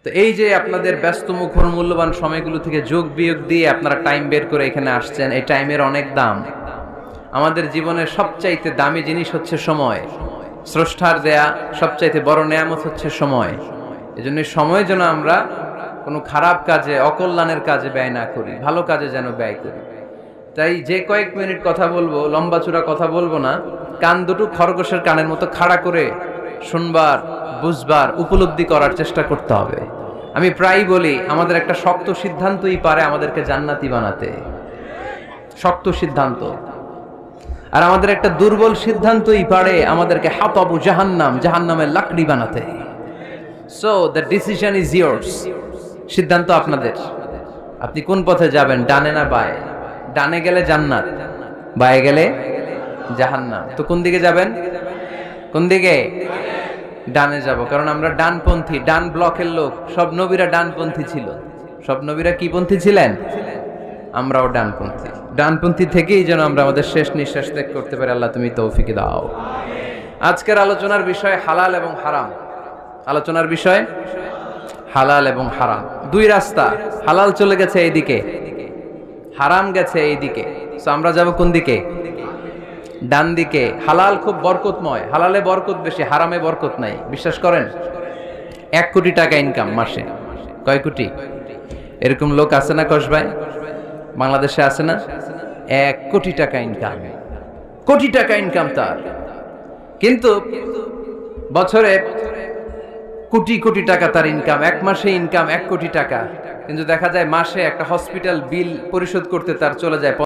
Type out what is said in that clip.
তো এই যে আপনাদের ব্যস্ত মুখর মূল্যবান সময়গুলো থেকে যোগ বিয়োগ দিয়ে আপনারা টাইম বের করে এখানে আসছেন, এই টাইমের অনেক দাম। আমাদের জীবনের সবচাইতে দামি জিনিস হচ্ছে সময়। স্রষ্টার দেয়া সবচাইতে বড় নেয়ামত হচ্ছে সময়। এজন্য সময় যেন আমরা কোনো খারাপ কাজে, অকল্যাণের কাজে ব্যয় না করি, ভালো কাজে যেন ব্যয় করি। তাই যে কয়েক মিনিট কথা বলবো, লম্বা চূড়া কথা বলবো না, কান দুটো খরগোশের কানের মতো খাড়া করে শুনবার, বুঝবার, উপলব্ধি করার চেষ্টা করতে হবে। আমি প্রায়ই বলি, আমাদের একটা শক্ত সিদ্ধান্তই পারে আমাদেরকে জান্নাতি বানাতে। শক্ত সিদ্ধান্ত। আর আমাদের একটা দুর্বল সিদ্ধান্তই পারে আমাদেরকে হাতাবু জাহান্নাম, জাহান্নামের লাকড়ি বানাতে। So the decision is years. সিদ্ধান্ত আপনাদের। আপনি কোন পথে যাবেন, ডানে না বায়ে? ডানে গেলে জান্নাত, বায়ে গেলে জাহান্নাম। তো কোন দিকে যাবেন? কোন দিকে? ডানে যাব, কারণ আমরা ডানপন্থী, ডান ব্লকের লোক। সব নবীরা ডানপন্থী ছিল। সব নবীরা কি পন্থী ছিলেন? আমরাও ডানপন্থী। ডানপন্থী থেকেই যেন আমরা আমাদের শেষ নিঃশ্বাস ত্যাগ করতে পারি। আল্লাহ তুমি তৌফিক দাও। আজকের আলোচনার বিষয় হালাল এবং হারাম। আলোচনার বিষয় হালাল এবং হারাম। দুই রাস্তা, হালাল চলে গেছে এইদিকে, হারাম গেছে এইদিকে। সো আমরা যাব কোন দিকে? ডান দিকে। হালাল খুব বরকতময়, হালালে বরকত বেশি, হারামে বরকত নাই। বিশ্বাস করেন? 1 কোটি টাকা ইনকাম মাসে। কয় কোটি? এরকম লোক আছে না কসবায়? বাংলাদেশে আছে না? 1 কোটি টাকা ইনকাম, কোটি টাকা ইনকাম তার। কিন্তু বছরে কোটি কোটি টাকা তার ইনকাম, 1 মাসে ইনকাম 1 কোটি টাকা। কিন্তু দেখা যায় মাসে একটা হসপিটাল বিল পরিশোধ করতে তার চলে যায়